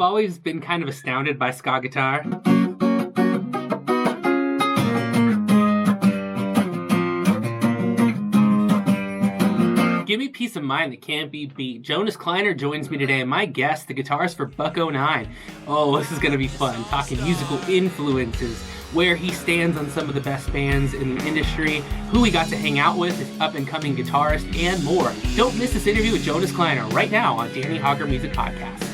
always been kind of astounded by ska guitar. Give me peace of mind that can't be beat. Jonas Kleiner joins me today, and my guest, the guitarist for BuckONine. Oh, this is going to be fun. Talking musical influences, where he stands on some of the best bands in the industry, who he got to hang out with, his up-and-coming guitarist, and more. Don't miss this interview with Jonas Kleiner right now on Danny Hauger Music Podcast.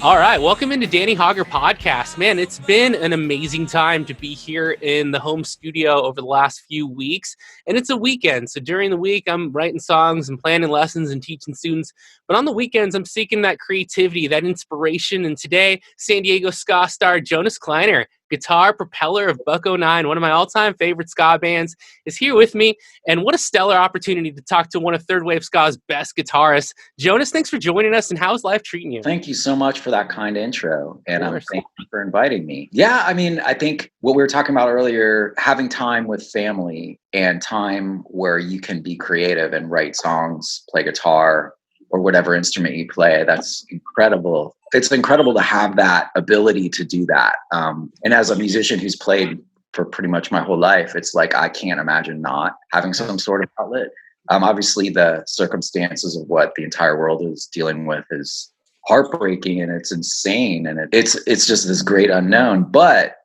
All right, welcome into Danny Hauger Podcasts. Man, it's been an amazing time to be here in the home studio over the last few weeks, and it's a weekend. So during the week, I'm writing songs and planning lessons and teaching students, but on the weekends, I'm seeking that creativity, that inspiration, and today, San Diego Ska star Jonas Kleiner, guitar propeller of BuckONine, one of my all-time favorite ska bands, is here with me, and what a stellar opportunity to talk to one of Third Wave Ska's best guitarists. Jonas, thanks for joining us, and how's life treating you? Thank you so much for that kind intro, and thank you for inviting me. Yeah, I mean, I think what we were talking about earlier, having time with family and time where you can be creative and write songs, play guitar, or whatever instrument you play, that's incredible. It's incredible to have that ability to do that. And as a musician who's played for pretty much my whole life, it's like I can't imagine not having some sort of outlet. Obviously, the circumstances of what the entire world is dealing with is heartbreaking and it's insane, and it's just this great unknown. But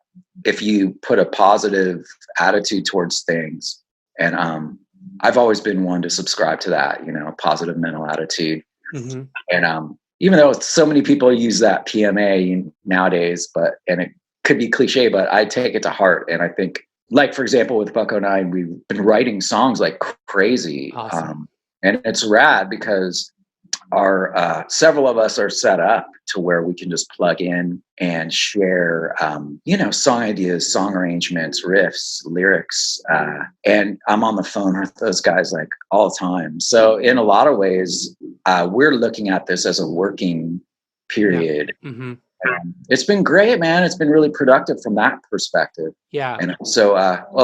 if you put a positive attitude towards things, and I've always been one to subscribe to that, a positive mental attitude. Mm-hmm. And even though so many people use that PMA nowadays, and it could be cliche, but I take it to heart. And I think, like, for example, with BuckONine, we've been writing songs like crazy. Awesome. And it's rad because our several of us are set up to where we can just plug in and share, song ideas, song arrangements, riffs, lyrics. And I'm on the phone with those guys like all the time. So in a lot of ways, we're looking at this as a working period. Yeah. Mm-hmm. It's been great, man. It's been really productive from that perspective. Yeah. And so,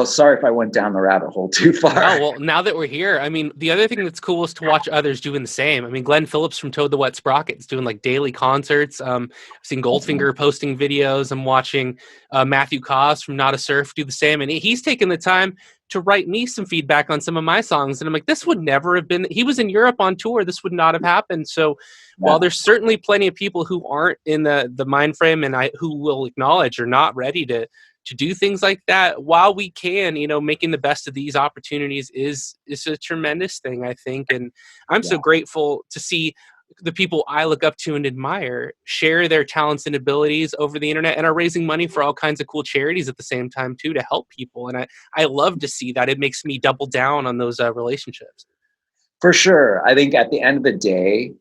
sorry if I went down the rabbit hole too far. Oh, well, now that we're here, I mean, the other thing that's cool is to watch others doing the same. I mean, Glenn Phillips from Toad the Wet Sprocket's doing like daily concerts. I've seen Goldfinger posting videos. I'm watching Matthew Cause from Not a Surf do the same. And he's taken the time to write me some feedback on some of my songs. And I'm like, this would never have been, he was in Europe on tour. This would not have happened. So while there's certainly plenty of people who aren't in the mind frame and who will acknowledge are not ready to do things like that, while we can, making the best of these opportunities is a tremendous thing, I think. And I'm so grateful to see the people I look up to and admire share their talents and abilities over the internet and are raising money for all kinds of cool charities at the same time too, to help people. And I love to see that. It makes me double down on those relationships. For sure. I think at the end of the day,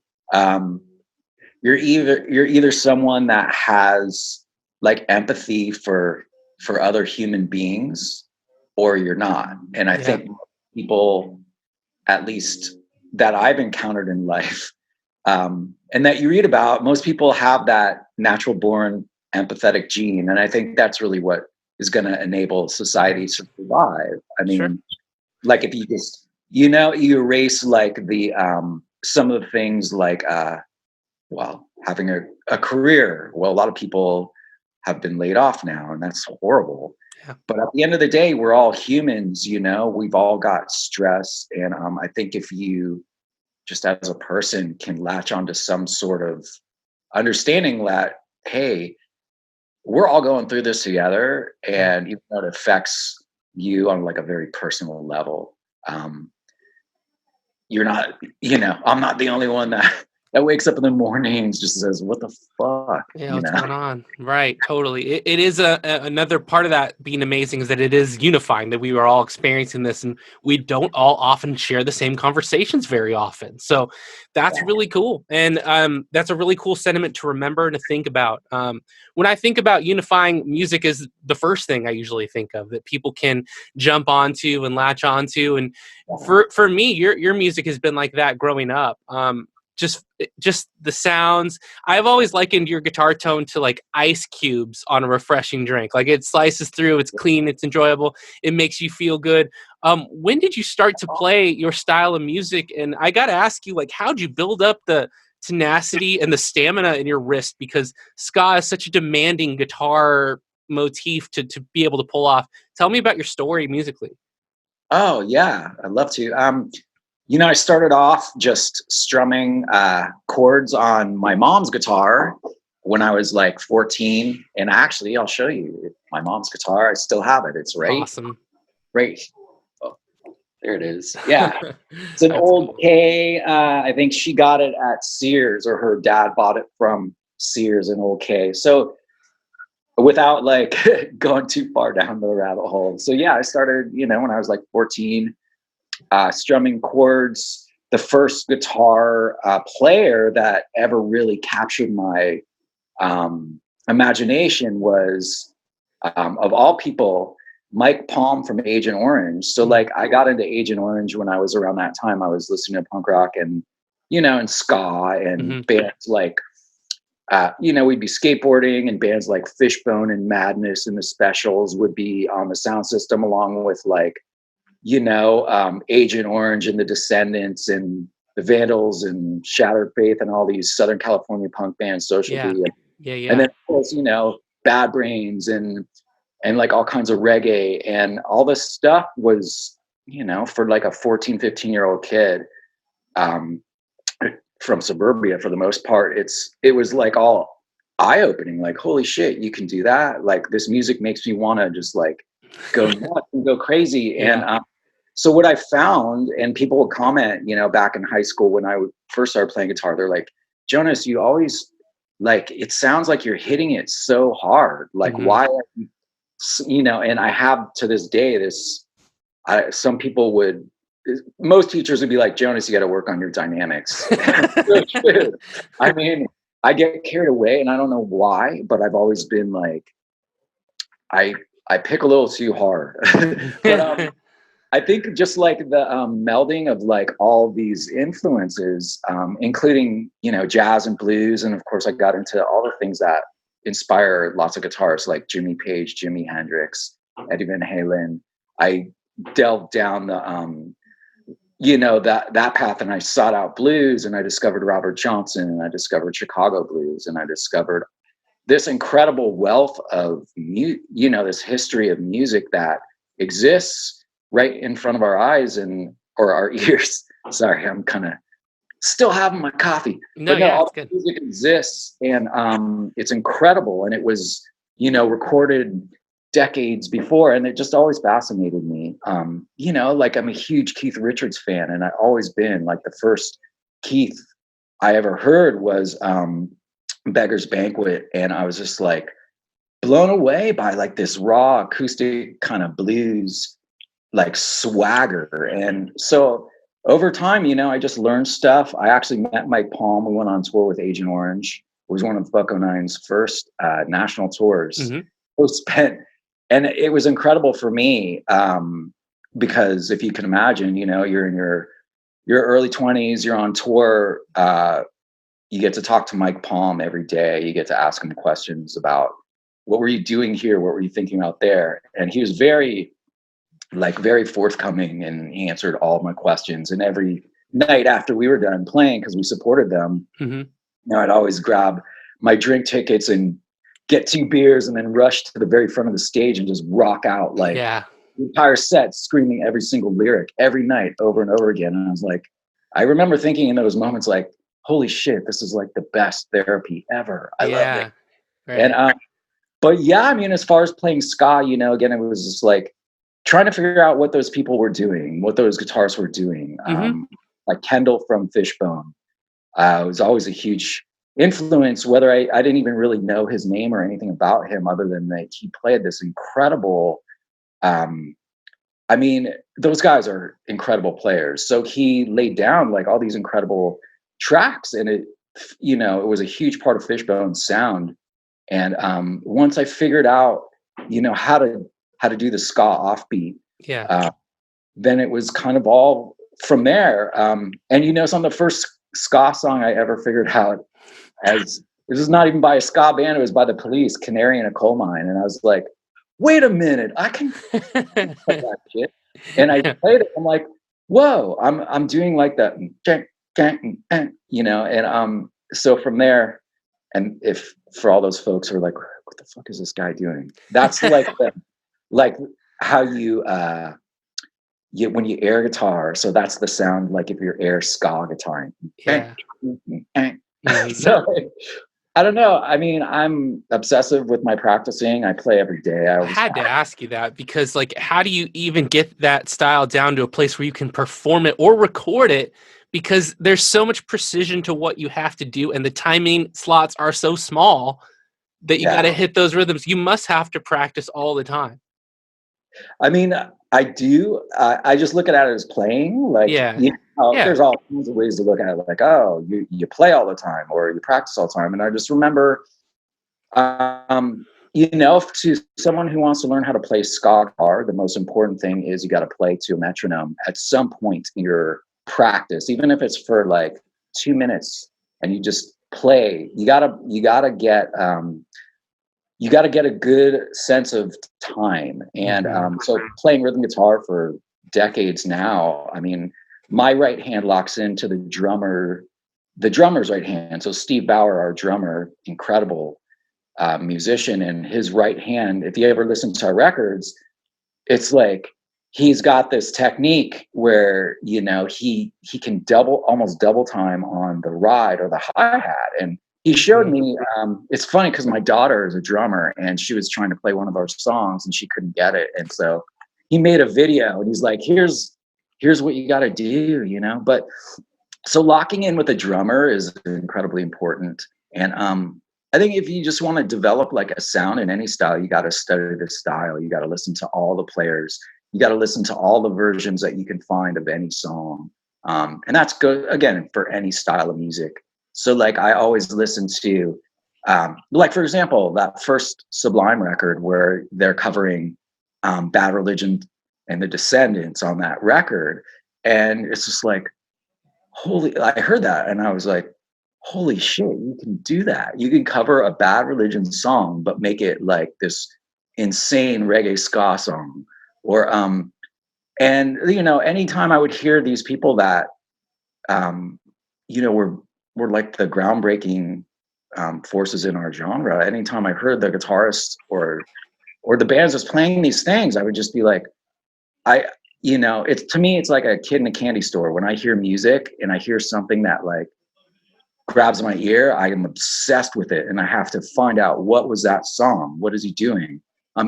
you're either someone that has like empathy for other human beings, or you're not. And I think people, at least that I've encountered in life, and that you read about, most people have that natural born empathetic gene. And I think that's really what is going to enable society to survive. I mean, like if you just, you erase like the, some of the things like, having a career. Well, a lot of people have been laid off now, and that's horrible. Yeah. But at the end of the day, we're all humans, we've all got stress. And I think if you just as a person can latch onto some sort of understanding that, hey, we're all going through this together, and even though it affects you on like a very personal level, you're not, I'm not the only one that wakes up in the mornings just says, what the fuck? Yeah, what's going on? Right, totally. It is another part of that being amazing is that it is unifying, that we are all experiencing this, and we don't all often share the same conversations very often. So that's really cool. And that's a really cool sentiment to remember and to think about. When I think about unifying, music is the first thing I usually think of, that people can jump onto and latch onto. And for me, your music has been like that growing up. just the sounds. I've always likened your guitar tone to like ice cubes on a refreshing drink. Like it slices through, it's clean, it's enjoyable, it makes you feel good. When did you start to play your style of music? And I got to ask you, like, how'd you build up the tenacity and the stamina in your wrist? Because ska is such a demanding guitar motif to be able to pull off. Tell me about your story musically. Oh yeah, I'd love to. I started off just strumming chords on my mom's guitar when I was like 14. And actually, I'll show you my mom's guitar. I still have it. It's Awesome. right. Oh, there it is. Yeah. It's an old cool. K. I think she got it at Sears, or her dad bought it from Sears, an old K. So without like going too far down the rabbit hole. So yeah, I started, when I was like 14, strumming chords. The first guitar player that ever really captured my imagination was, of all people, Mike Palm from Agent Orange. So like I got into Agent Orange when I was around that time. I was listening to punk rock and, and ska and bands like, we'd be skateboarding, and bands like Fishbone and Madness and the Specials would be on the sound system, along with like, Agent Orange and the Descendants and the Vandals and Shattered Faith and all these Southern California punk bands, Social B. Yeah. And then of course, Bad Brains and like all kinds of reggae, and all this stuff was, for like a 14, 15-year-old kid, from suburbia for the most part, it was like all eye-opening, like, holy shit, you can do that. Like this music makes me want to just like go nuts and go crazy. Yeah. And so what I found, and people would comment, back in high school when I first started playing guitar, they're like, Jonas, you always like, it sounds like you're hitting it so hard. Like, why are you, and I have to this day, some people would, most teachers would be like, Jonas, you got to work on your dynamics. I mean, I get carried away, and I don't know why, but I've always been like, I pick a little too hard. But I think just like the melding of like all these influences, including, jazz and blues. And of course I got into all the things that inspire lots of guitarists like Jimmy Page, Jimi Hendrix, Eddie Van Halen. I delved down the, that path, and I sought out blues, and I discovered Robert Johnson, and I discovered Chicago blues, and I discovered this incredible wealth of, this history of music that exists right in front of our eyes or our ears. Sorry, I'm kind of still having my coffee. No, yeah, all it's good. Music exists, and it's incredible, and it was, recorded decades before, and it just always fascinated me. Like I'm a huge Keith Richards fan, and I've always been. Like the first Keith I ever heard was Beggar's Banquet, and I was just like blown away by like this raw acoustic kind of blues like swagger. And so over time, I just learned stuff. I actually met Mike Palm. We went on tour with Agent Orange. It was one of BuckO'Nine's first national tours. We spent, and it was incredible for me, because if you can imagine, you're in your early 20s, you're on tour, you get to talk to Mike Palm every day. You get to ask him questions about, what were you doing here? What were you thinking out there? And he was very forthcoming, and he answered all of my questions. And every night after we were done playing, because we supported them, I'd always grab my drink tickets and get 2 beers, and then rush to the very front of the stage and just rock out like the entire set, screaming every single lyric every night over and over again. And I was like, I remember thinking in those moments, like, holy shit, this is like the best therapy ever. I love it. Right. And but yeah, I mean, as far as playing ska, again, it was just like trying to figure out what those people were doing, what those guitarists were doing. Like Kendall from Fishbone was always a huge influence, whether I didn't even really know his name or anything about him, other than that he played this incredible, I mean, those guys are incredible players. So he laid down like all these incredible tracks, and it was a huge part of Fishbone's sound. And once I figured out, how to do the ska offbeat, then it was kind of all from there. And some of the first ska song I ever figured out, as this is not even by a ska band, it was by the Police, Canary in a Coal Mine. And I was like, wait a minute, I can play that shit. And I played it. I'm like, whoa, I'm doing like that, you know, and so from there, and if for all those folks who are like, what the fuck is this guy doing? That's like like how you when you air guitar. So that's the sound like if you're air ska guitaring. Yeah. So I don't know. I mean, I'm obsessive with my practicing. I play every day. I had to ask you that because, like, how do you even get that style down to a place where you can perform it or record it? Because there's so much precision to what you have to do, and the timing slots are so small that you got to hit those rhythms. You must have to practice all the time. I mean, I do. I just look at it as playing. Like, there's all kinds of ways to look at it. Like, oh, you play all the time, or you practice all the time. And I just remember, you know, to someone who wants to learn how to play ska guitar, the most important thing is you got to play to a metronome at some point in your practice, even if it's for like 2 minutes, and you just play. You gotta get. You got to get a good sense of time. And so playing rhythm guitar for decades now, I mean, my right hand locks into the drummer's right hand. So Steve Bauer, our drummer, incredible musician, and his right hand, if you ever listen to our records, it's like he's got this technique where, you know, he can almost double time on the ride or the hi-hat. And he showed me, it's funny because my daughter is a drummer and she was trying to play one of our songs and she couldn't get it. And so he made a video and he's like, here's what you got to do, you know? But so locking in with a drummer is incredibly important. And I think if you just want to develop like a sound in any style, you got to study the style. You got to listen to all the players. You got to listen to all the versions that you can find of any song. And that's good, again, for any style of music. So like I always listen to, like for example, that first Sublime record where they're covering Bad Religion and the Descendants on that record. And it's just like, I heard that and I was like, holy shit, you can do that. You can cover a Bad Religion song, but make it like this insane reggae ska song. Or, and you know, anytime I would hear these people that, you know, were like the groundbreaking forces in our genre. Anytime I heard the guitarist or the bands just playing these things, I would just be like, you know, it's, to me, it's like a kid in a candy store. When I hear music and I hear something that like grabs my ear, I am obsessed with it. And I have to find out, what was that song? What is he doing?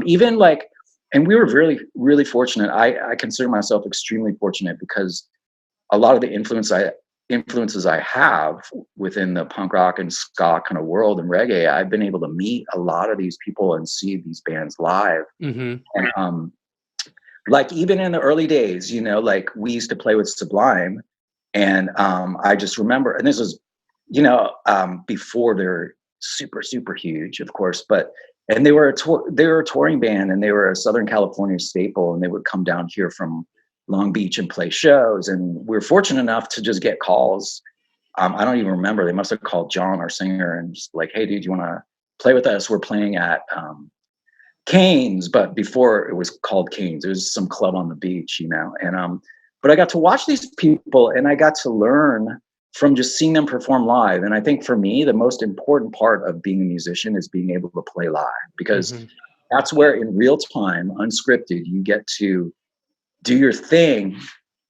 Even like, and we were really, really fortunate. I consider myself extremely fortunate because a lot of the influences I have within the punk rock and ska kind of world and reggae, I've been able to meet a lot of these people and see these bands live. And like even in the early days, you know, like we used to play with Sublime, and I just remember, and this was, you know, before they're super, super huge, of course, and they were a touring band, and they were a Southern California staple, and they would come down here from Long Beach and play shows. And we were fortunate enough to just get calls. I don't even remember. They must have called John, our singer, and just like, hey, dude, you want to play with us? We're playing at Cane's, but before it was called Cane's, it was some club on the beach, you know. And but I got to watch these people, and I got to learn from just seeing them perform live. And I think for me, the most important part of being a musician is being able to play live, because that's where in real time, unscripted, you get to do your thing,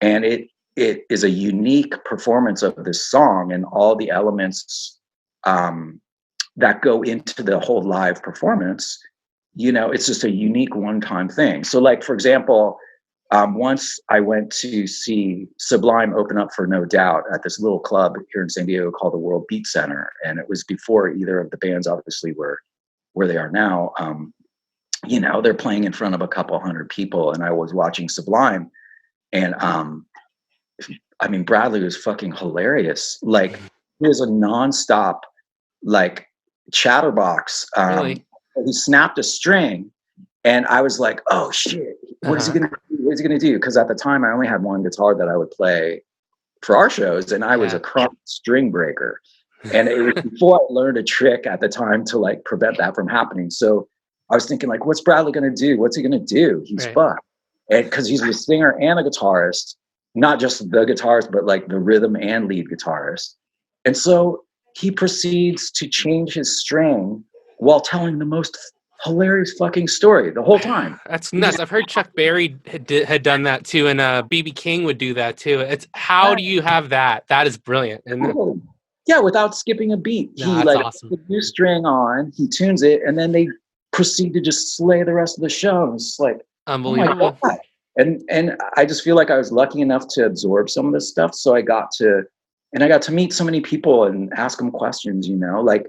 and it is a unique performance of this song and all the elements that go into the whole live performance. You know, it's just a unique one-time thing. So like, for example, once I went to see Sublime open up for No Doubt at this little club here in San Diego called the World Beat Center. And it was before either of the bands obviously were where they are now. You know, they're playing in front of a couple hundred people, and I was watching Sublime, and I mean, Bradley was fucking hilarious. Like, he was a nonstop like chatterbox. Really? He snapped a string, and I was like, oh shit, what is he gonna do? What is he gonna do? Because at the time I only had one guitar that I would play for our shows, and I was a chronic string breaker. And it was before I learned a trick at the time to like prevent that from happening. So I was thinking like, what's Bradley going to do? What's he going to do? He's fucked. And because he's a singer and a guitarist, not just the guitarist, but like the rhythm and lead guitarist. And so he proceeds to change his string while telling the most hilarious fucking story the whole time. That's nuts. I've heard Chuck Berry had done that too, and BB King would do that too. It's how do you have that? That is brilliant, isn't it? Yeah, without skipping a beat. No, he like puts the new string on, he tunes it, and then they proceed to just slay the rest of the show. It's like unbelievable. Oh my God. And I just feel like I was lucky enough to absorb some of this stuff. So I got to meet so many people and ask them questions, you know, like,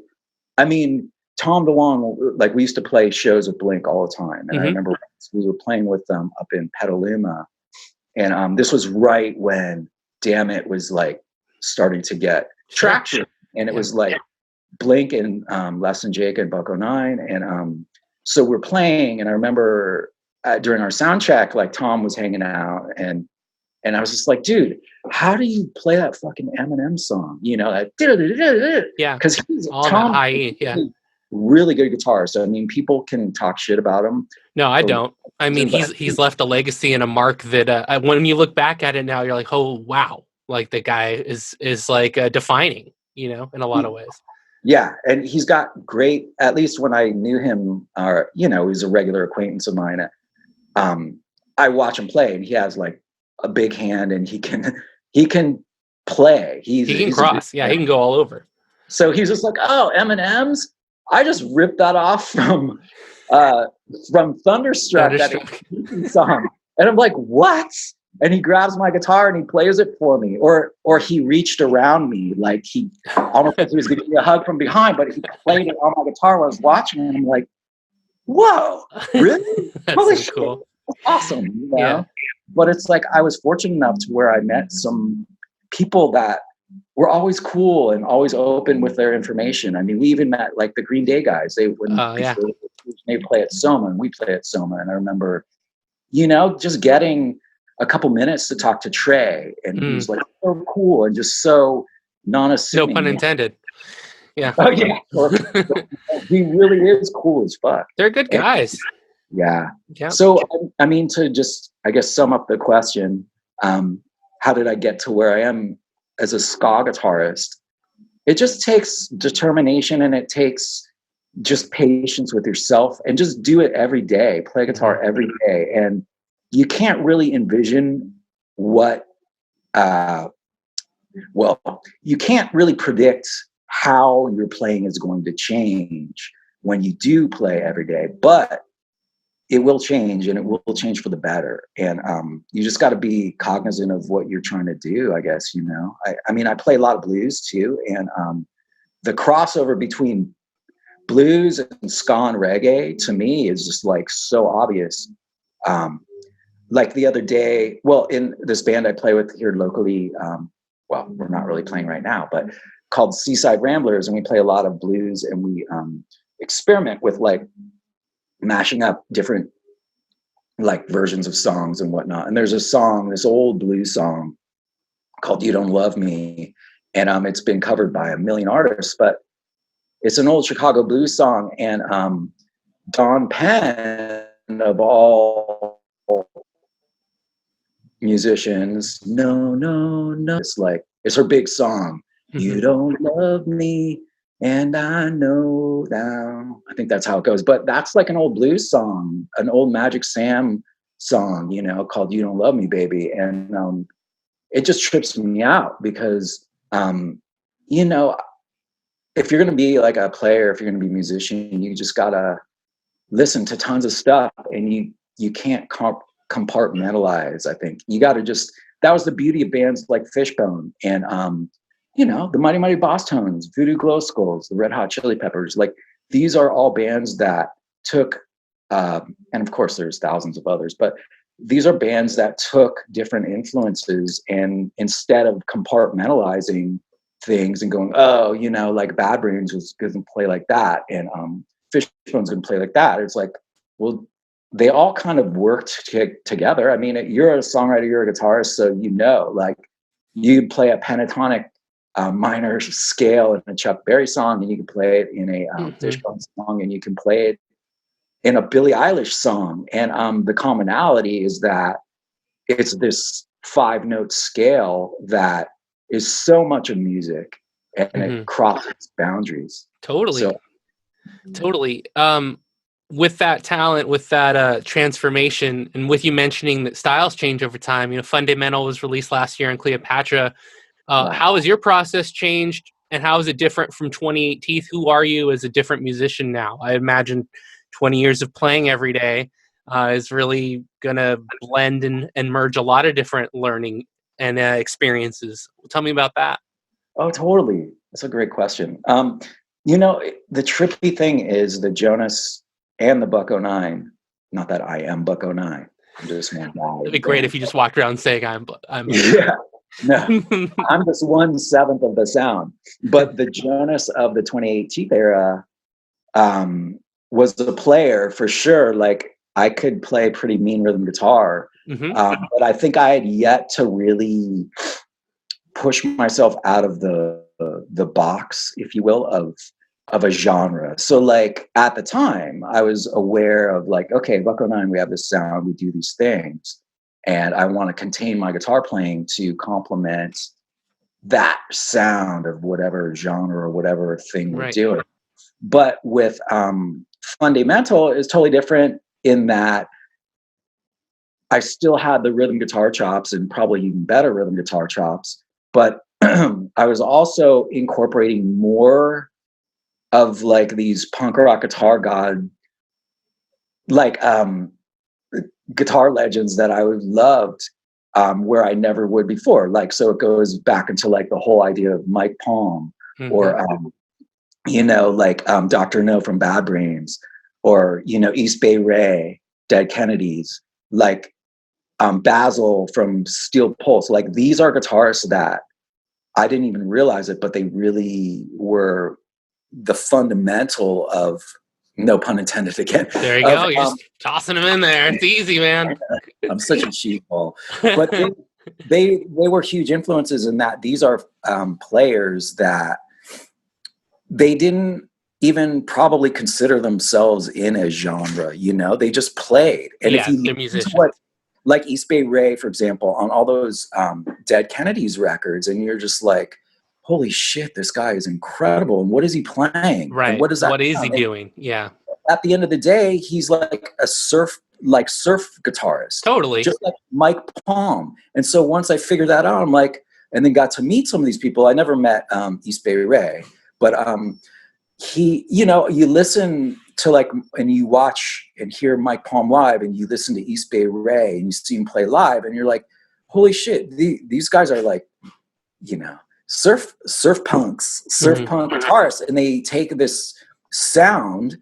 I mean, Tom DeLonge, like we used to play shows with Blink all the time. And I remember we were playing with them up in Petaluma. And this was right when Damn It was like starting to get traction. And it was like Blink and Less Than Jake and BuckONine. And so we're playing, and I remember during our sound check, like Tom was hanging out, and I was just like, dude, how do you play that fucking Eminem song? You know, that because he's Tom, really good guitarist. So, I mean, people can talk shit about him. No, I don't. I mean, he's left a legacy and a mark that when you look back at it now, you're like, oh wow, like the guy is like defining, you know, in a lot of ways. Yeah, and he's got great. At least when I knew him, you know, he's a regular acquaintance of mine. I watch him play, and he has like a big hand, and he can play. He can cross. Yeah, he can go all over. So he's just like, oh, M&M's. I just ripped that off from Thunderstruck, that song, and I'm like, what? And he grabs my guitar and he plays it for me, or he reached around me like he almost like he was giving me a hug from behind, but he played it on my guitar while I was watching it, and I'm like, whoa, really? Holy shit. Cool. That's awesome, you know? Yeah. But it's like I was fortunate enough to where I met some people that were always cool and always open with their information. I mean, we even met like the Green Day guys. They play at Soma, and we play at Soma. And I remember, you know, just getting a couple minutes to talk to Trey, and he was like so cool and just so non-assuming. No pun intended. Yeah. Oh yeah. He really is cool as fuck. They're good guys. Yeah. So, I mean, to just, I guess, sum up the question, how did I get to where I am as a ska guitarist? It just takes determination, and it takes just patience with yourself, and just do it every day. Play guitar every day. And you can't really envision what, you can't really predict how your playing is going to change when you do play every day, but it will change, and it will change for the better. And you just got to be cognizant of what you're trying to do, I guess, you know. I mean, I play a lot of blues too, and the crossover between blues and ska and reggae to me is just like so obvious. Like the other day, in this band I play with here locally, we're not really playing right now, but called Seaside Ramblers, and we play a lot of blues, and we experiment with like mashing up different like versions of songs and whatnot. And there's a song, this old blues song called You Don't Love Me, and it's been covered by a million artists, but it's an old Chicago blues song. And Don Penn, of all musicians, no, it's her big song. You don't love me, and I know now. I think that's how it goes. But that's like an old blues song, an old Magic Sam song, you know, called You Don't Love Me, Baby. And it just trips me out because, you know, if you're going to be like a player, if you're going to be a musician, you just got to listen to tons of stuff, and you can't compartmentalize. I think you got to just, that was the beauty of bands like Fishbone and, you know, the Mighty Mighty Boss Tones, Voodoo Glow Skulls, the Red Hot Chili Peppers. Like, these are all bands that took, and of course there's thousands of others, but these are bands that took different influences, and instead of compartmentalizing things and going, oh, you know, like Bad Brains was going to play like that, and Fishbone's going to play like that. It's like, well, they all kind of worked together. I mean, you're a songwriter, you're a guitarist, so you know, like, you could play a pentatonic minor scale in a Chuck Berry song, and you can play it in a Fishbone song, and you can play it in a Billie Eilish song. And the commonality is that it's this 5-note scale that is so much of music, and it crosses boundaries. Totally. So, Totally. With that talent, with that transformation, and with you mentioning that styles change over time, Fundamental was released last year, and Cleopatra. How has your process changed, and how is it different from 28 Teeth? Who are you as a different musician now? I imagine 20 years of playing every day is really going to blend and merge a lot of different learning and experiences. Tell me about that. Oh, totally. That's a great question. The trippy thing is the Jonas and the BuckONine. Not that I am BuckONine. I'm just one guy. It'd be great if you just walked around saying I'm yeah. No, I'm just 1/7 of the sound. But the Jonas of the 28 Teeth era was a player for sure. Like, I could play pretty mean rhythm guitar, but I think I had yet to really push myself out of the box, if you will, of a genre. So like at the time, I was aware of like, okay, BuckONine, we have this sound, we do these things, and I want to contain my guitar playing to complement that sound of whatever genre or whatever thing we're doing. But with Fundamental is totally different in that I still had the rhythm guitar chops, and probably even better rhythm guitar chops, but I was also incorporating more of like these punk rock guitar like guitar legends that I loved, where I never would before. Like, so it goes back into like the whole idea of Mike Palm, or like Dr. No from Bad Brains, or East Bay Ray, Dead Kennedys, like Basil from Steel Pulse. Like, these are guitarists that I didn't even realize it, but they really were the fundamental of, no pun intended again. There you go. You're just tossing them in there. It's easy, man. I'm such a sheeple. But they were huge influences in that these are players that they didn't even probably consider themselves in a genre, they just played. And if you they're musicians. Like East Bay Ray, for example, on all those Dead Kennedys records, and you're just like, holy shit, this guy is incredible. And what is he playing? Right. And what is he doing? Yeah. At the end of the day, he's like a surf guitarist. Totally. Just like Mike Palm. And so once I figured that out, I'm like, and then got to meet some of these people. I never met East Bay Ray, but he, you listen to like, and you watch and hear Mike Palm live, and you listen to East Bay Ray and you see him play live, and you're like, holy shit, these guys are like, surf punk guitarists, and they take this sound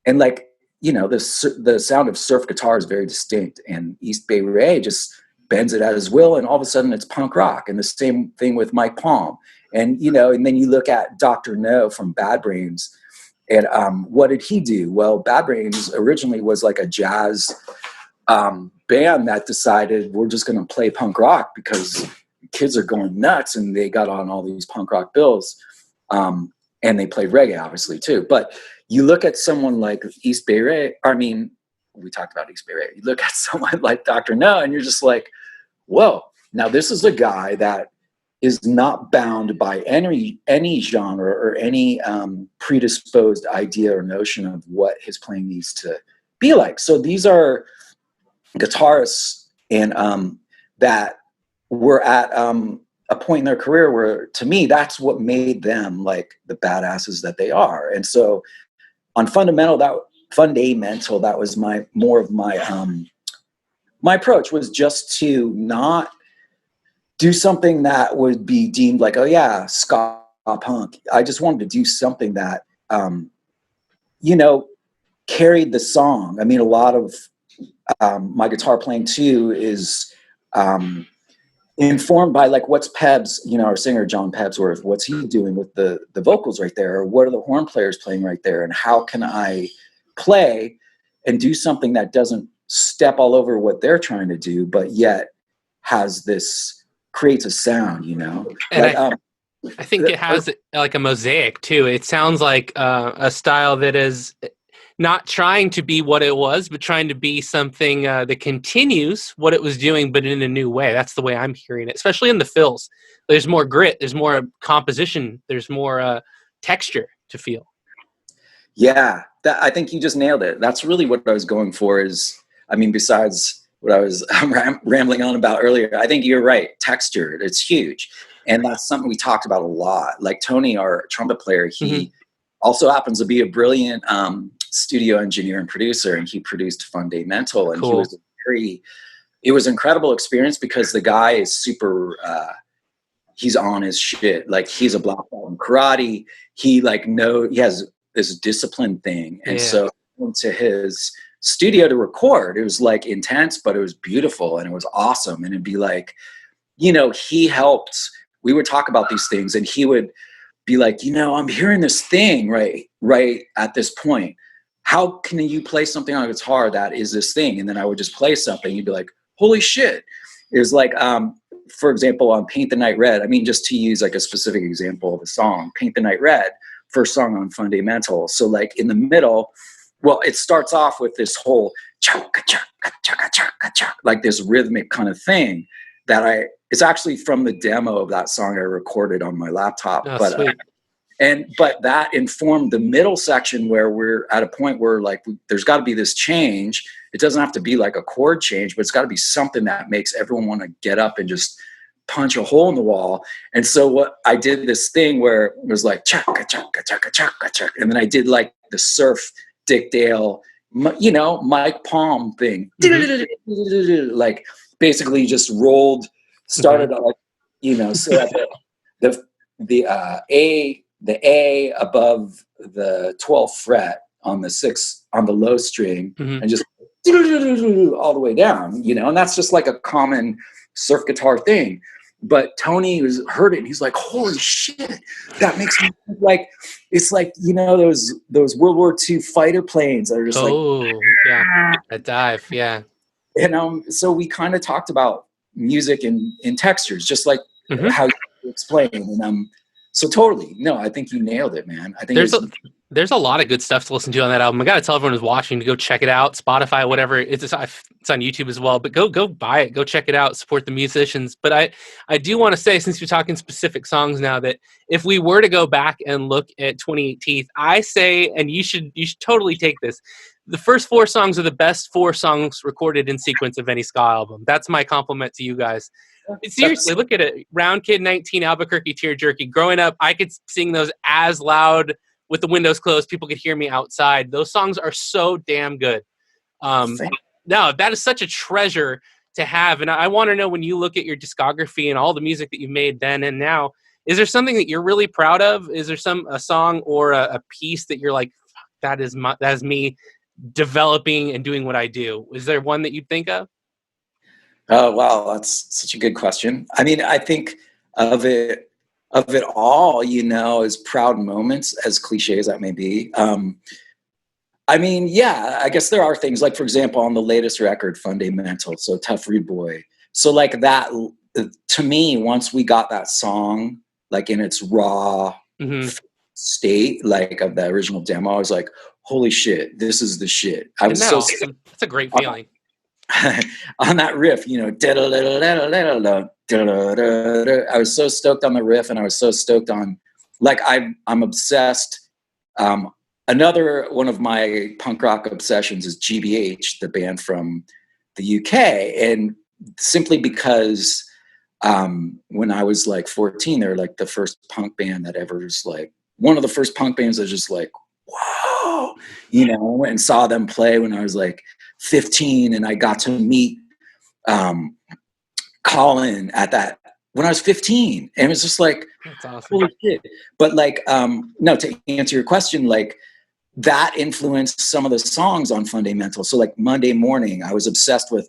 and like, the sound of surf guitar is very distinct, and East Bay Ray just bends it at his will, and all of a sudden it's punk rock. And the same thing with Mike Palm. And and then you look at Dr. No from Bad Brains, and what did he do? Well, Bad Brains originally was like a jazz band that decided, we're just going to play punk rock because kids are going nuts, and they got on all these punk rock bills, and they played reggae obviously too. But you look at someone like East Bay Ray, we talked about East Bay Ray, you look at someone like Dr. No, and you're just like, whoa, now this is a guy that is not bound by any genre or any predisposed idea or notion of what his playing needs to be like. So these are guitarists and that were at a point in their career where, to me, that's what made them like the badasses that they are. And so on Fundamental, that was my approach, was just to not do something that would be deemed like, oh yeah, ska punk. I just wanted to do something that, carried the song. I mean, a lot of my guitar playing too is informed by like, what's Peb's, our singer John Pebsworth, what's he doing with the vocals right there, or what are the horn players playing right there, and how can I play and do something that doesn't step all over what they're trying to do, but yet has this creates a sound, And but I think it has like a mosaic too. It sounds like a style that is not trying to be what it was, but trying to be something that continues what it was doing, but in a new way. That's the way I'm hearing it, especially in the fills. There's more grit, there's more composition, there's more texture to feel. Yeah, I think you just nailed it. That's really what I was going for besides what I was rambling on about earlier, I think you're right. Texture, it's huge. And that's something we talked about a lot. Like Tony, our trumpet player, he also happens to be a brilliant studio engineer and producer, and he produced Fundaymental. And Cool. It was an incredible experience because the guy is super, he's on his shit. Like he's a black belt in karate. He has this discipline thing. And so I went to his studio to record. It was like intense, but it was beautiful and it was awesome. And it'd be like, he helped. We would talk about these things and he would be like, I'm hearing this thing right at this point. How can you play something on a guitar that is this thing? And then I would just play something. You'd be like, holy shit. It was like, for example, on Paint the Night Red, just to use like a specific example of a song, Paint the Night Red, first song on Fundaymental. So like in the middle, well, it starts off with this whole like this rhythmic kind of thing that it's actually from the demo of that song I recorded on my laptop. Oh, but that informed the middle section where we're at a point where like there's got to be this change. It doesn't have to be like a chord change, but it's got to be something that makes everyone want to get up and just punch a hole in the wall. And so what I did this thing where it was like chaka chaka chaka chaka chaka, and then I did like the surf Dick Dale, Mike Palm thing, like basically just rolled, started like so at the A above the 12th fret on the 6th on the low string, and just all the way down, and that's just like a common surf guitar thing. But Tony heard it and he's like, holy shit, that makes me think like it's like, those World War II fighter planes that are just a dive, yeah. And so we kind of talked about music in textures, just like how you explain. And so totally, no, I think you nailed it, man. I think there's a lot of good stuff to listen to on that album. I got to tell everyone who's watching to go check it out. Spotify, whatever. It's on YouTube as well. But go buy it. Go check it out. Support the musicians. But I do want to say, since you're talking specific songs now, that if we were to go back and look at 28 I say, and you should totally take this, the first 4 songs are the best 4 songs recorded in sequence of any ska album. That's my compliment to you guys. Seriously, look at it. Round Kid 19, Albuquerque, Tear Jerky. Growing up, I could sing those as loud with the windows closed. People could hear me outside. Those songs are so damn good. No, that is such a treasure to have. And I want to know, when you look at your discography and all the music that you've made then and now, is there something that you're really proud of? Is there a song or a piece that you're like, that is me developing and doing what I do? Is there one that you'd think of? Oh, wow. That's such a good question. I think of it all, as proud moments, as cliche as that may be. Yeah, I guess there are things like, for example, on the latest record, Fundaymental, so Tough Rude Boy. So like that, to me, once we got that song, like in its raw state, like of the original demo, I was like, holy shit, this is the shit. That's a great feeling. On that riff, I was so stoked on the riff, and I was so stoked on, like, I'm obsessed. Another one of my punk rock obsessions is GBH, the band from the UK, and simply because when I was like 14, they were like the first punk band that ever was like one of the first punk bands that was just like, whoa, I went and saw them play when I was like 15, and I got to meet Colin when I was 15, and it was just like, that's awesome. Holy shit. But like, no, to answer your question, like that influenced some of the songs on Fundaymental. So like Monday Morning, I was talking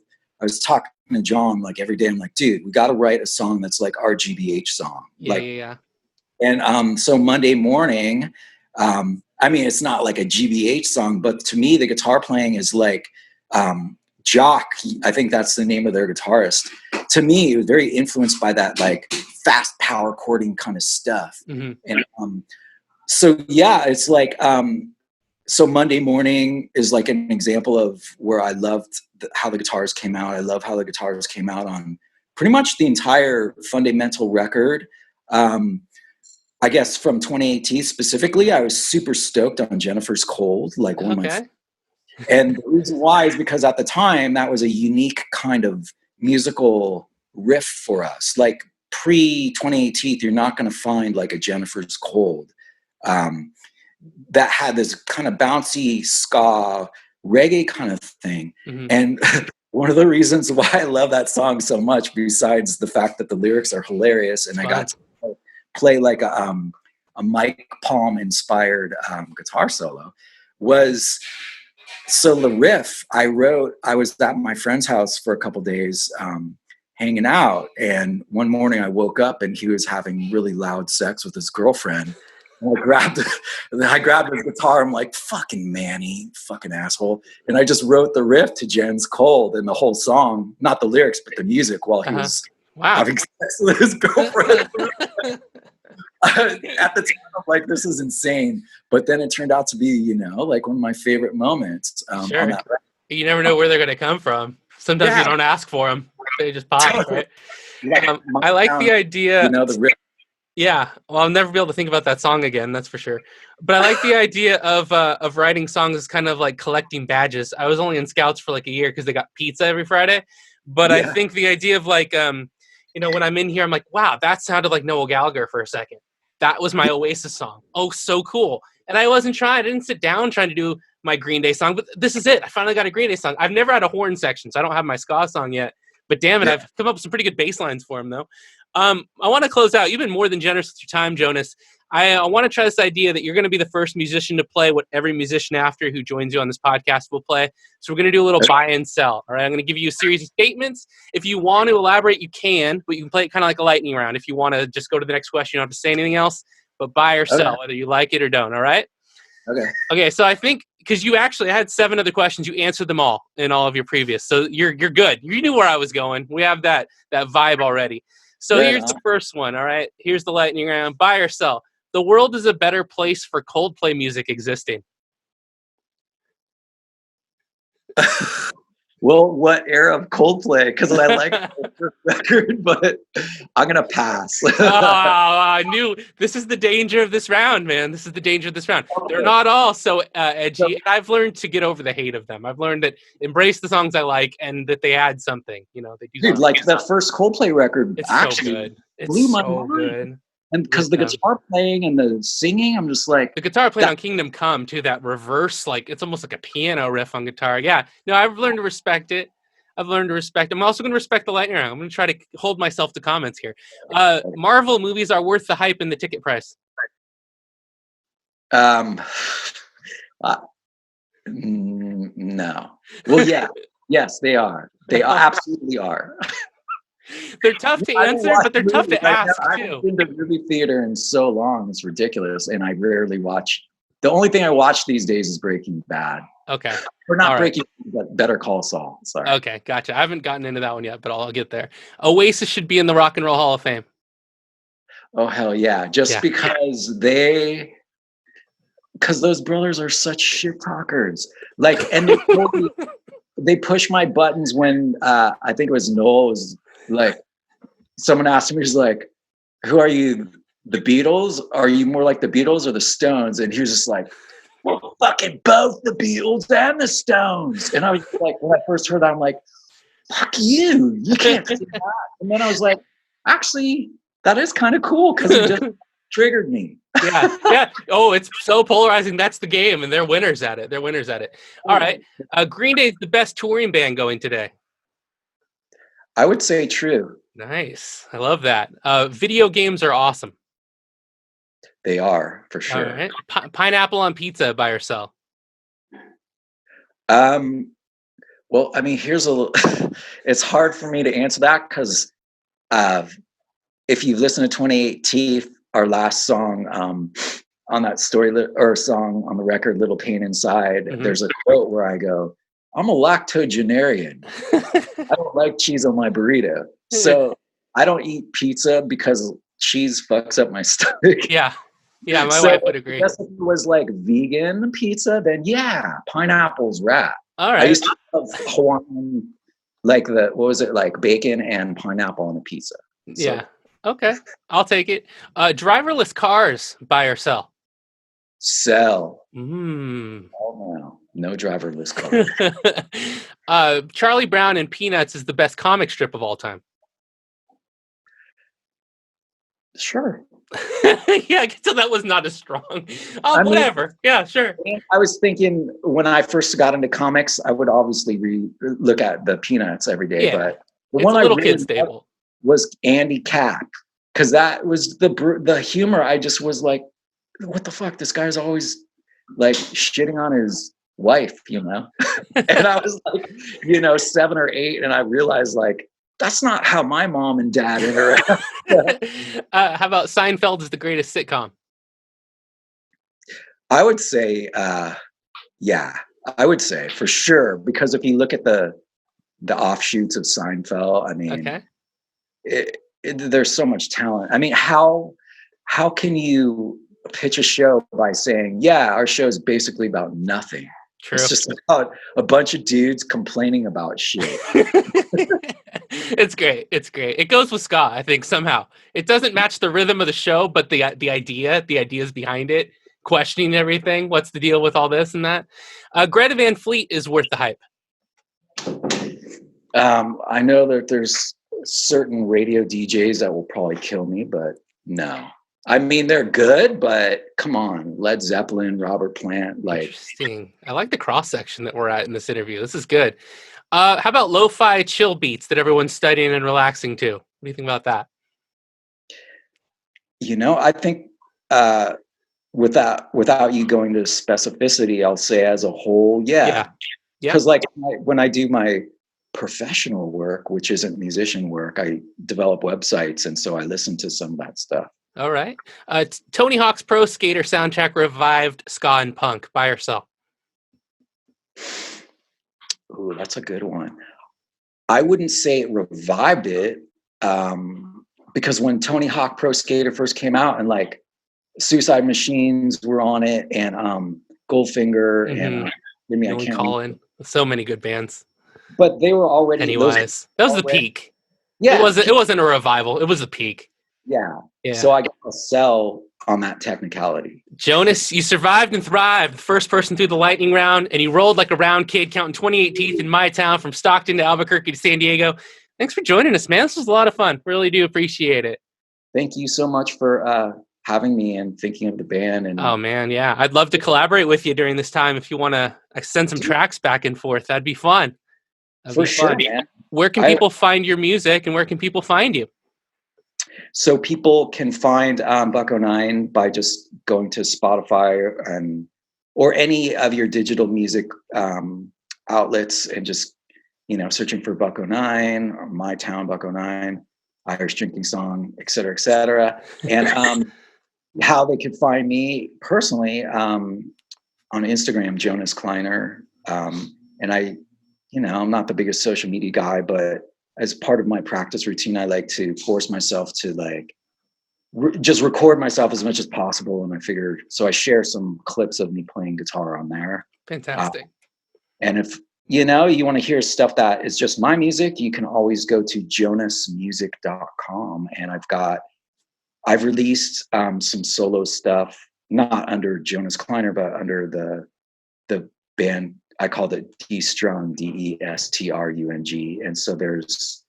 to John like every day. I'm like, dude, we got to write a song that's like our GBH song. Yeah. And so Monday Morning, it's not like a GBH song, but to me, the guitar playing is like Jock, I think that's the name of their guitarist. To me, it was very influenced by that like fast power chording kind of stuff. Mm-hmm. And so yeah, it's like so Monday Morning is like an example of where I loved how the guitars came out. I love how the guitars came out on pretty much the entire Fundaymental record. I guess from 2018 specifically, I was super stoked on Jennifer's Cold, like one of my. And the reason why is because at the time that was a unique kind of musical riff for us. Like pre 2018, you're not going to find like a Jennifer's Cold that had this kind of bouncy ska reggae kind of thing. Mm-hmm. And one of the reasons why I love that song so much, besides the fact that the lyrics are hilarious, and I got to play like a Mike Palm inspired guitar solo, was so the riff I was at my friend's house for a couple days hanging out, and one morning I woke up and he was having really loud sex with his girlfriend. And I grabbed his guitar. I'm like, fucking Manny, fucking asshole. And I just wrote the riff to Jen's Cold and the whole song, not the lyrics, but the music while he was having sex with his girlfriend. At the time, I'm like, this is insane. But then it turned out to be, you know, like one of my favorite moments. Sure. On that you never know where they're going to come from. Sometimes you don't ask for them. They just pop, right? I like the idea. You know, the riff. Yeah, well, I'll never be able to think about that song again, that's for sure. But I like the idea of writing songs as kind of like collecting badges. I was only in Scouts for like a year because they got pizza every Friday. But I think the idea of like, you know, when I'm in here, I'm like, wow, that sounded like Noel Gallagher for a second. That was my Oasis song. Oh, so cool. And I wasn't trying. I didn't sit down trying to do my Green Day song, but this is it. I finally got a Green Day song. I've never had a horn section, so I don't have my ska song yet. But damn it, I've come up with some pretty good bass lines for him, though. I want to close out. You've been more than generous with your time, Jonas. I want to try this idea that you're going to be the first musician to play what every musician after who joins you on this podcast will play. So we're going to do a little buy and sell. All right, I'm going to give you a series of statements. If you want to elaborate, you can, but you can play it kind of like a lightning round. If you want to just go to the next question, you don't have to say anything else, but buy or sell, whether you like it or don't. All right? Okay, so I think because you actually had 7 other questions, you answered them all in all of your previous. So you're good. You knew where I was going. We have that vibe already. So here's the first one, all right? Here's the lightning round. Buy or sell. The world is a better place for Coldplay music existing. Well, what era of Coldplay? Because I like the record, but I'm going to pass. I knew. This is the danger of this round, man. This is the danger of this round. They're not all so edgy. I've learned to get over the hate of them. I've learned that embrace the songs I like and that they add something. You know, they do. Dude, like the first Coldplay record it's actually so good. It's blew my so mind. Good. And because the guitar playing and the singing, I'm just like... The guitar playing on Kingdom Come, too, that reverse, like, it's almost like a piano riff on guitar. Yeah. No, I've learned to respect it. I'm also going to respect the lightning round. I'm going to try to hold myself to comments here. Marvel movies are worth the hype and the ticket price. No. Well, yeah. Yes, they are. They absolutely are. They're tough to answer, but they're tough to ask, too. I haven't been to movie theater in so long. It's ridiculous. And I rarely watch. The only thing I watch these days is Breaking Bad. Okay. Or not Breaking Bad, but Better Call Saul. Sorry. Okay, gotcha. I haven't gotten into that one yet, but I'll get there. Oasis should be in the Rock and Roll Hall of Fame. Oh, hell yeah. Because those brothers are such shit talkers. Like, and they push my buttons when I think it was Noel was like, someone asked me, he's like, who are you, the Beatles? Are you more like the Beatles or the Stones? And he was just like, well, fucking both the Beatles and the Stones. And I was like, when I first heard that, I'm like, fuck you. You can't say that. And then I was like, actually, that is kind of cool because it just triggered me. Yeah. Oh, it's so polarizing. That's the game, and they're winners at it. All right. Green Day is the best touring band going today. I would say true. Nice. I love that. Video games are awesome. They are, for sure. All right. Pineapple on pizza, buy or sell? Well, I mean, here's it's hard for me to answer that because if you've listened to 2018, our last song on that story or song on the record, Little Pain Inside, there's a quote where I go, I'm a lactogenarian. I don't like cheese on my burrito. So I don't eat pizza because cheese fucks up my stomach. Yeah. Yeah, my So wife would agree. I guess if it was like vegan pizza, then yeah, pineapple's rap. All I right. used to love Hawaiian, like what was it, like bacon and pineapple on a pizza. So, Yeah. Okay. I'll take it. Driverless cars, buy or sell? sell. Mm. Oh no driverless car. Charlie Brown and Peanuts is the best comic strip of all time. Sure. Yeah, I can tell that was not as strong. Whatever. Yeah, sure. I was thinking when I first got into comics, I would obviously look at the Peanuts every day, Yeah. but the It's one a I little really kid staple. was Andy Capp, because that was the humor. I just was like, what the fuck? This guy's always like shitting on his wife, and I was like, 7 or 8, and I realized like that's not how my mom and dad interact. How about Seinfeld is the greatest sitcom? I would say, yeah, I would say for sure, because if you look at the offshoots of Seinfeld, I mean, there's so much talent. I mean, how can you pitch a show by saying, yeah, our show is basically about nothing? True. It's just about a bunch of dudes complaining about shit. It's great. It's great. It goes with ska, I think, somehow. It doesn't match the rhythm of the show, but the ideas behind it, questioning everything. What's the deal with all this and that? Greta Van Fleet is worth the hype. I know that there's certain radio DJs that will probably kill me, but no. I mean, they're good, but come on, Led Zeppelin, Robert Plant, like. Interesting. I like the cross section that we're at in this interview. This is good. How about lo-fi chill beats that everyone's studying and relaxing to? What do you think about that? I think without you going to specificity, I'll say as a whole, yeah. Because like when I do my professional work, which isn't musician work, I develop websites, and so I listen to some of that stuff. All right. Tony Hawk's Pro Skater soundtrack revived ska and punk. Buy or sell? Ooh, that's a good one. I wouldn't say it revived it, because when Tony Hawk Pro Skater first came out, and like Suicide Machines were on it, and Goldfinger, and Billy Collin. So many good bands. But they were already Pennywise. That was the peak. Yeah, it wasn't a revival. It was the peak. Yeah. So I got to sell on that technicality. Jonas, you survived and thrived. First person through the lightning round, and you rolled like a round kid, counting 28 teeth in my town from Stockton to Albuquerque to San Diego. Thanks for joining us, man. This was a lot of fun. Really do appreciate it. Thank you so much for having me and thinking of the band. And oh man, yeah, I'd love to collaborate with you during this time. If you want to send some tracks back and forth, that'd be fun. For sure, man. Where can people find your music, and where can people find you? So people can find BuckONine by just going to Spotify or any of your digital music outlets, and just searching for BuckONine or My Town BuckONine, Irish Drinking Song, et cetera, and how they can find me personally on Instagram, Jonas Kleiner, and I'm not the biggest social media guy, but as part of my practice routine, I like to force myself to just record myself as much as possible. And I figured, so I share some clips of me playing guitar on there. Fantastic. And if you want to hear stuff that is just my music, you can always go to jonasmusic.com. And I've released some solo stuff, not under Jonas Kleiner, but under the band. I called it D-Strung, D-E-S-T-R-U-N-G. And so there's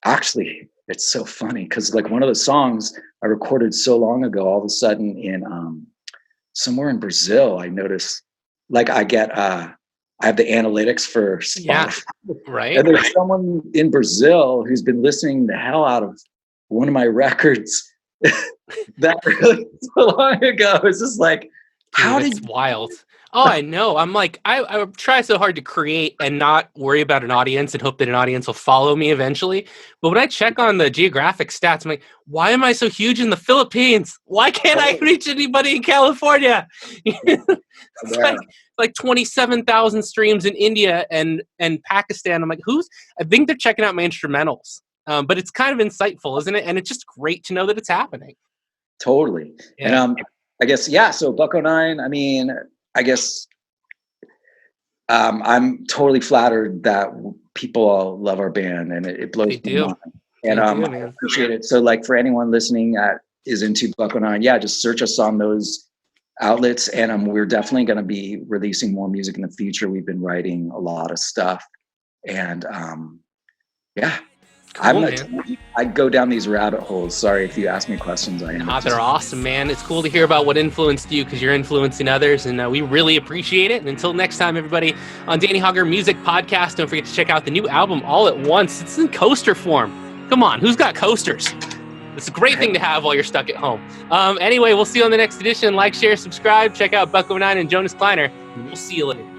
actually, it's so funny because like one of the songs I recorded so long ago, all of a sudden in somewhere in Brazil, I noticed like I have the analytics for Spotify. Yeah, right. And there's someone in Brazil who's been listening the hell out of one of my records that really so long ago. It's just like, Dude, it's wild. Oh, I know. I'm like, I try so hard to create and not worry about an audience and hope that an audience will follow me eventually. But when I check on the geographic stats, I'm like, why am I so huge in the Philippines? Why can't I reach anybody in California? It's like 27,000 streams in India and Pakistan. I'm like, I think they're checking out my instrumentals. But it's kind of insightful, isn't it? And it's just great to know that it's happening. Totally. Yeah. And I guess, yeah, so BuckONine, I mean, I guess I'm totally flattered that people all love our band, and it blows my mind. And I appreciate it. So like for anyone listening that is into BuckONine, yeah, just search us on those outlets. And we're definitely going to be releasing more music in the future. We've been writing a lot of stuff. And yeah. Cool, I go down these rabbit holes. Sorry if you ask me questions. They're awesome, man. It's cool to hear about what influenced you because you're influencing others, and we really appreciate it. And until next time, everybody, on Danny Hauger Music Podcast, don't forget to check out the new album All at Once. It's in coaster form. Come on, who's got coasters? It's a great thing to have while you're stuck at home. Anyway, we'll see you on the next edition. Like, share, subscribe. Check out BuckONine and Jonas Kleiner. And we'll see you later.